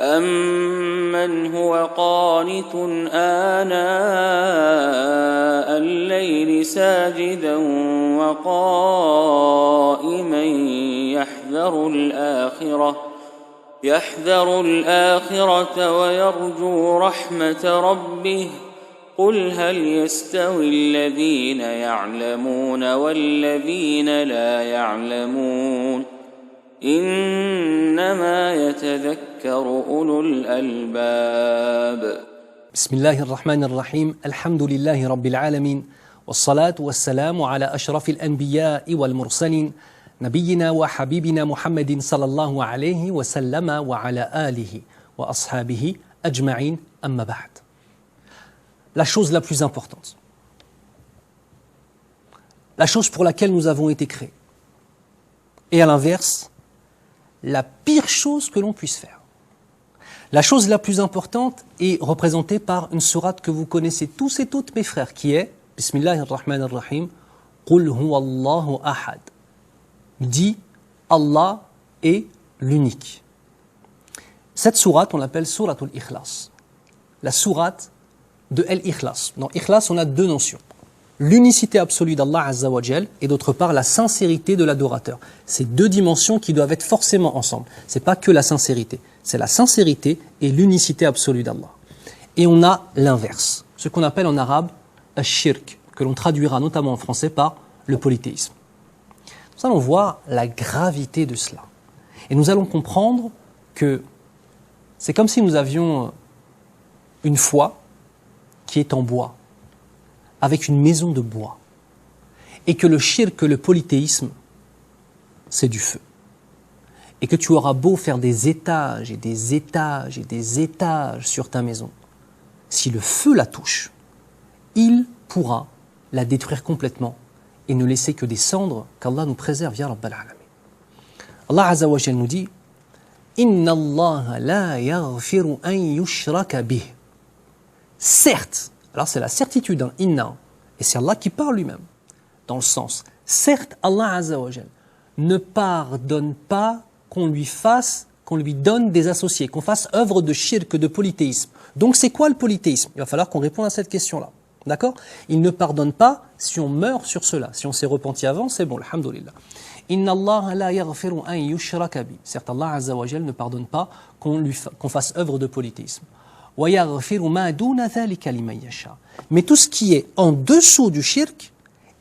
أَمَّنْ هُوَ قَانِتٌ آنَاءَ اللَّيْلِ سَاجِدًا وَقَائِمًا يَحْذَرُ الْآخِرَةَ وَيَرْجُو رَحْمَةَ رَبِّهِ قُلْ هَلْ يَسْتَوِي الَّذِينَ يَعْلَمُونَ وَالَّذِينَ لَا يَعْلَمُونَ إِنَّمَا يَتَذَكَّرُ أُولُو الْأَلْبَابِ. بسم الله الرحمن الرحيم. الحمد لله رب العالمين والصلاة والسلام على أشرف الأنبياء والمرسلين نبينا وحبيبنا محمد صلى الله عليه وسلم وعلى آله وأصحابه أجمعين أما بعد. La chose la plus importante, la chose pour laquelle nous avons été créés, et à l'inverse, la pire chose que l'on puisse faire. La chose la plus importante est représentée par une sourate que vous connaissez tous et toutes, mes frères, qui est Bismillahirrahmanirrahim, Qul huwallahu ahad. Dit Allah est l'unique. Cette sourate, on l'appelle Souratul Ikhlas, la sourate de Al-Ikhlas. Dans Ikhlas, on a deux notions. L'unicité absolue d'Allah Azza wa Jal et d'autre part la sincérité de l'adorateur. C'est deux dimensions qui doivent être forcément ensemble. C'est pas que la sincérité, c'est la sincérité et l'unicité absolue d'Allah. Et on a l'inverse, ce qu'on appelle en arabe al-shirk, que l'on traduira notamment en français par le polythéisme. Nous allons voir la gravité de cela. Et nous allons comprendre que c'est comme si nous avions une foi qui est en bois, avec une maison de bois, et que le shirk, le polythéisme, c'est du feu. Et que tu auras beau faire des étages et des étages et des étages sur ta maison, si le feu la touche, il pourra la détruire complètement et ne laisser que des cendres, qu'Allah nous préserve, ya Rabbal Alamin. Allah Azza wa Jal nous dit « Inna Allah la yaghfiru an yushraka bih » Certes, alors c'est la certitude, inna, et c'est Allah qui parle lui-même, dans le sens, certes, Allah Azza wa Jal ne pardonne pas qu'on lui donne des associés, qu'on fasse œuvre de shirk, de polythéisme. Donc c'est quoi le polythéisme? Il va falloir qu'on réponde à cette question-là, d'accord? Il ne pardonne pas si on meurt sur cela, si on s'est repenti avant, c'est bon, alhamdoulilah. Inna Allah la yaghfiru an yushraka bi. Certes, Allah Azza wa Jal ne pardonne pas qu'on fasse œuvre de polythéisme. Mais tout ce qui est en dessous du shirk,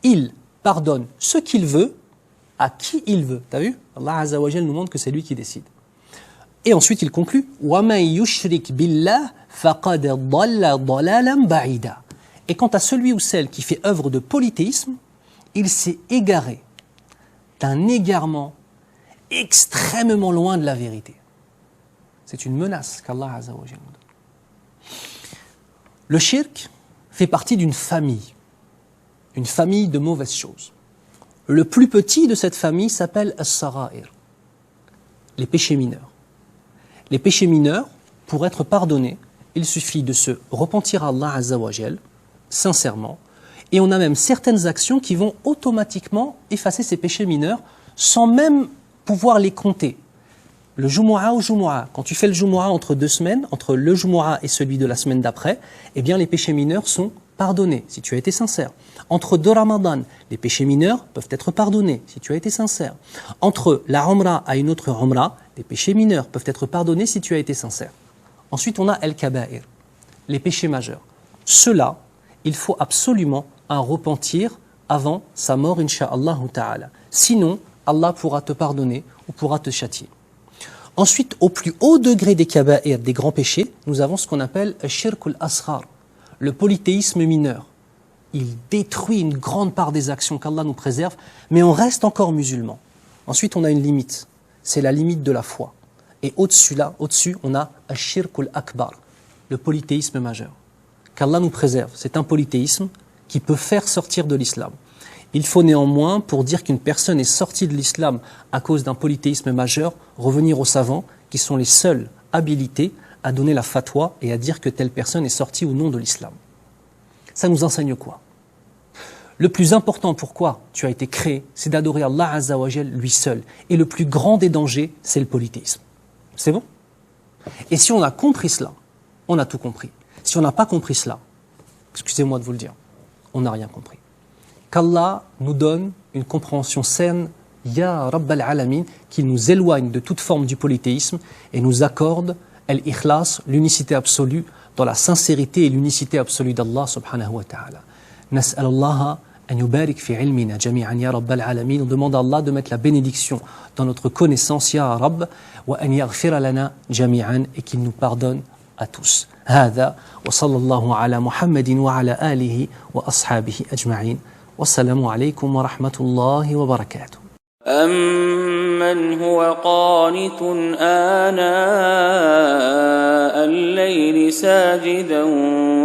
il pardonne ce qu'il veut à qui il veut. T'as vu? Allah Azza wa Jal nous montre que c'est lui qui décide. Et ensuite il conclut Et quant à celui ou celle qui fait œuvre de polythéisme, il s'est égaré d'un égarement extrêmement loin de la vérité. C'est une menace qu'Allah Azza wa Jal nous donne. Le shirk fait partie d'une famille de mauvaises choses. Le plus petit de cette famille s'appelle as-sara'ir, les péchés mineurs. Les péchés mineurs, pour être pardonnés, il suffit de se repentir à Allah Azza wa Jal, sincèrement, et on a même certaines actions qui vont automatiquement effacer ces péchés mineurs sans même pouvoir les compter. Le Jumu'ah au Jumu'ah, quand tu fais le Jumu'ah entre 2 semaines, entre le Jumu'ah et celui de la semaine d'après, eh bien les péchés mineurs sont pardonnés, si tu as été sincère. Entre 2 Ramadan, les péchés mineurs peuvent être pardonnés, si tu as été sincère. Entre la Umrah à une autre Umrah, les péchés mineurs peuvent être pardonnés si tu as été sincère. Ensuite, on a Al-Kaba'ir, les péchés majeurs. Ceux-là, il faut absolument un repentir avant sa mort, incha'Allah ta'ala. Sinon, Allah pourra te pardonner ou pourra te châtier. Ensuite, au plus haut degré des kaba'ir, des grands péchés, nous avons ce qu'on appelle shirk al-asghar, le polythéisme mineur. Il détruit une grande part des actions qu'Allah nous préserve, mais on reste encore musulman. Ensuite, on a une limite, c'est la limite de la foi. Et au-dessus, on a shirk al-akbar, le polythéisme majeur. Qu'Allah nous préserve, c'est un polythéisme qui peut faire sortir de l'islam. Il faut néanmoins, pour dire qu'une personne est sortie de l'islam à cause d'un polythéisme majeur, revenir aux savants qui sont les seuls habilités à donner la fatwa et à dire que telle personne est sortie ou non de l'islam. Ça nous enseigne quoi? Le plus important pourquoi tu as été créé, c'est d'adorer Allah Azza wa Jal lui seul. Et le plus grand des dangers, c'est le polythéisme. C'est bon? Et si on a compris cela, on a tout compris. Si on n'a pas compris cela, excusez-moi de vous le dire, on n'a rien compris. Qu'Allah nous donne une compréhension saine, Ya Rabbal Alamin, qui nous éloigne de toute forme du polythéisme et nous accorde al-ikhlas, l'unicité absolue, dans la sincérité et l'unicité absolue d'Allah subhanahu wa ta'ala. Nas'alallaha an yubarik fi ilmina jami'an ya Rabbal Alamin. On demande à Allah de mettre la bénédiction dans notre connaissance, Ya Rabb, wa an yaghfira lana jami'an, et qu'il nous pardonne à tous. هذا وصلى الله على محمد وعلى آله وأصحابه أجمعين والسلام عليكم ورحمة الله وبركاته. أمن هو قانت آناء الليل ساجدا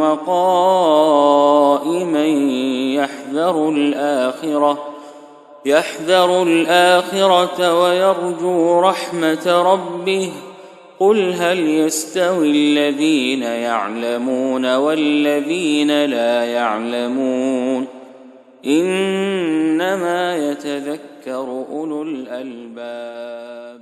وقائما يحذر الآخرة ويرجو رحمة ربه قل هل يستوي الذين يعلمون والذين لا يعلمون إنما يتذكر أولو الألباب.